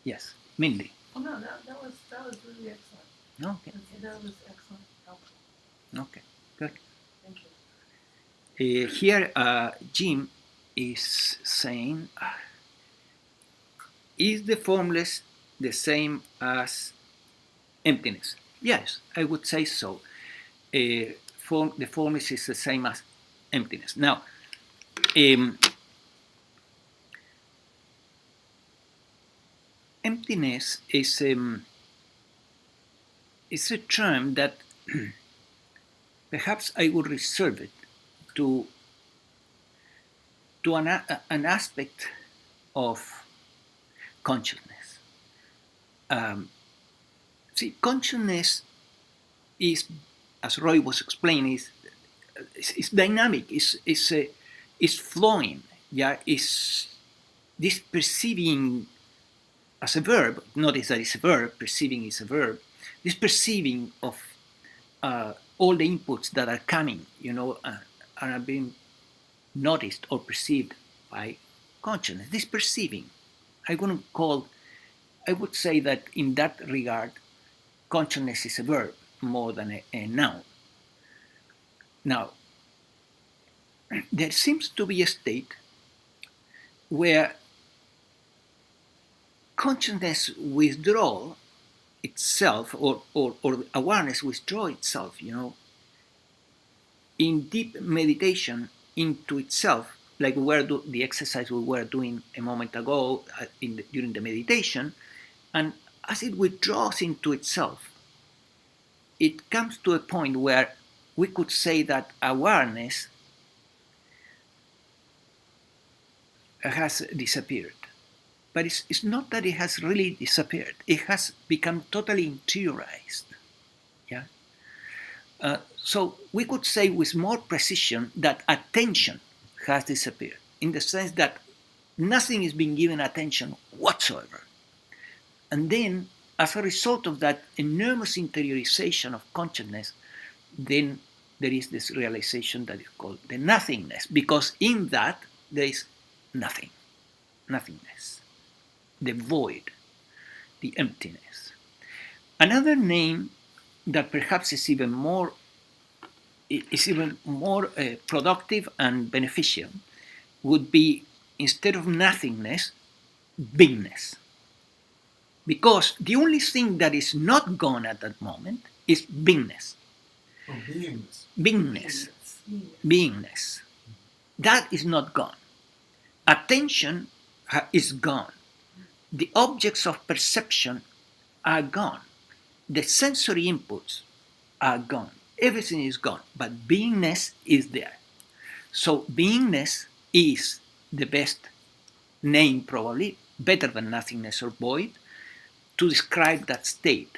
Yes, Mindy. Oh no, that was really excellent. Okay. That was excellent, helpful. Okay. Good. Thank you. Here, Jim is saying, is the formless the same as emptiness? Yes, I would say so. The formless is the same as emptiness. Now, emptiness is a term that perhaps I would reserve it to an aspect of consciousness. See, consciousness is, as Roy was explaining, is dynamic, is flowing. Yeah, is this perceiving as a verb. Notice that it's a verb. Perceiving is a verb. This perceiving of all the inputs that are coming, are being noticed or perceived by consciousness. This perceiving, I would say that in that regard, consciousness is a verb more than a noun. Now, there seems to be a state where consciousness withdraw itself, or awareness withdraw itself, in deep meditation into itself, like the exercise we were doing a moment ago during the meditation, and as it withdraws into itself, it comes to a point where we could say that awareness has disappeared. But it's not that it has really disappeared. It has become totally interiorized. Yeah. So we could say with more precision that attention has disappeared, in the sense that nothing is being given attention whatsoever. And then, as a result of that enormous interiorization of consciousness, then there is this realization that is called the nothingness, because in that there is nothing, nothingness, the void, the emptiness. Another name that perhaps is even more productive and beneficial would be, instead of nothingness, beingness. Because the only thing that is not gone at that moment is beingness. Oh, beingness. Beingness. Beingness. That is not gone. Attention is gone. The objects of perception are gone. The sensory inputs are gone. Everything is gone, but beingness is there. So beingness is the best name, probably, better than nothingness or void, to describe that state.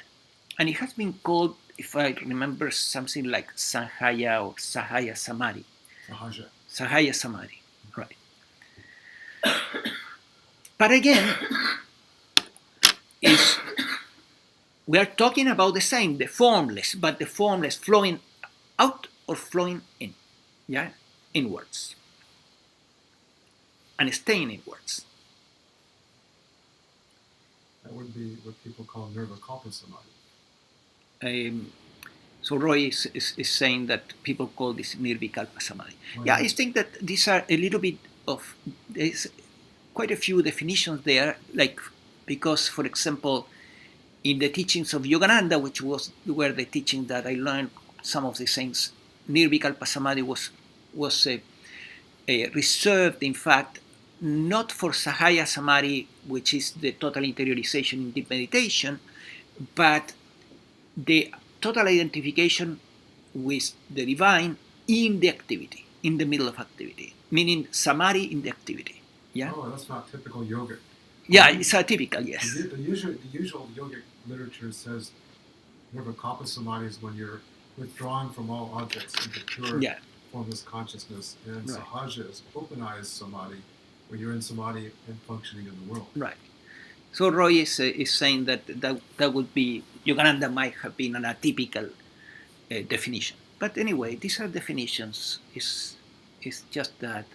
And it has been called, if I remember, something like Sahaya or Sahaya Samadhi. Sahaya Samadhi, right. But again, we are talking about the same, the formless, but the formless flowing out or flowing in, yeah, inwards, and staying inwards. That would be what people call nirvikalpa samadhi. So Roy is saying that people call this nirvikalpa samadhi. Oh, yeah, I think that these are a little bit of, there's quite a few definitions there, like, because, for example, in the teachings of Yogananda, which were the teaching that I learned some of the things, nirvikalpa samadhi was reserved, in fact, not for Sahaya Samadhi, which is the total interiorization in deep meditation, but the total identification with the divine in the activity, in the middle of activity, meaning Samadhi in the activity. Yeah. Oh, that's not typical yogic. Yeah, it's atypical, yes. The usual yogic literature says nirvikalpa samadhi is when you're withdrawing from all objects into pure formless consciousness, and right. Sahaja is open-eyes samadhi, where you're in samadhi and functioning in the world. Right. So Roy is saying that would be, Yogananda might have been an atypical definition. But anyway, these are definitions. It's just that.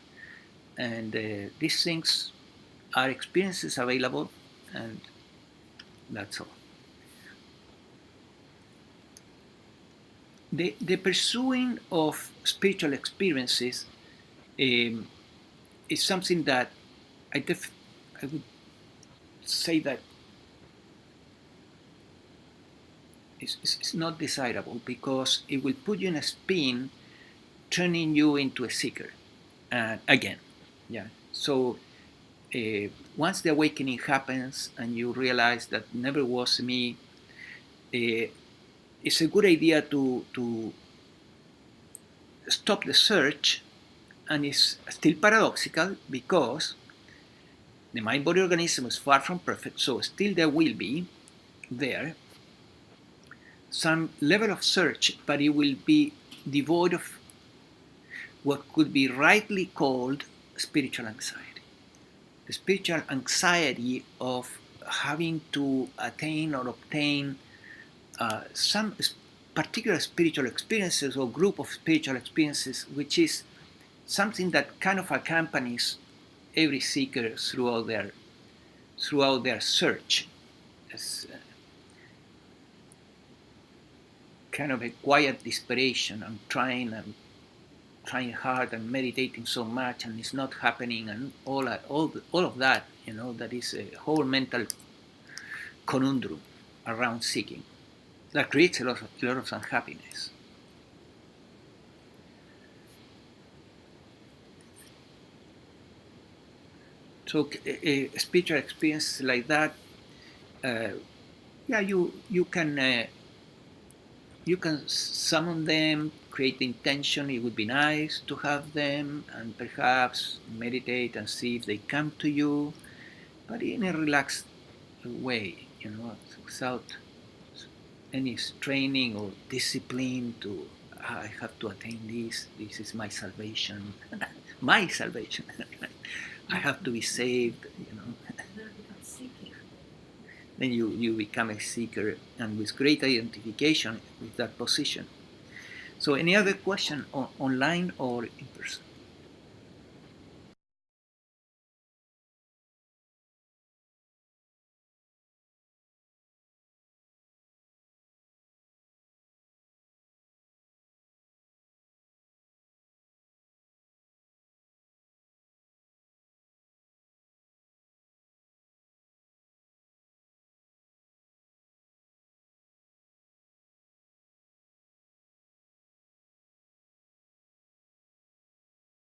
And these things are experiences available, and That's all. The pursuing of spiritual experiences is something that I would say that it's not desirable, because it will put you in a spin, turning you into a seeker again. Yeah. So once the awakening happens and you realize that never was me, it's a good idea to stop the search. And it's still paradoxical, because the mind-body organism is far from perfect, so still there will be there some level of search, but it will be devoid of what could be rightly called spiritual anxiety. The spiritual anxiety of having to attain or obtain some particular spiritual experiences or group of spiritual experiences, which is something that kind of accompanies every seeker throughout their search. It's kind of a quiet desperation, and trying hard and meditating so much, and it's not happening, and all of that, that is a whole mental conundrum around seeking that creates a lot of unhappiness. So a spiritual experience like that, you can summon them, create the intention. It would be nice to have them, and perhaps meditate and see if they come to you, but in a relaxed way, without any straining or discipline to, I have to attain this is my salvation, my salvation. I have to be saved, Then it becomes seeking. Then you become a seeker, and with great identification with that position. So any other question online or in person?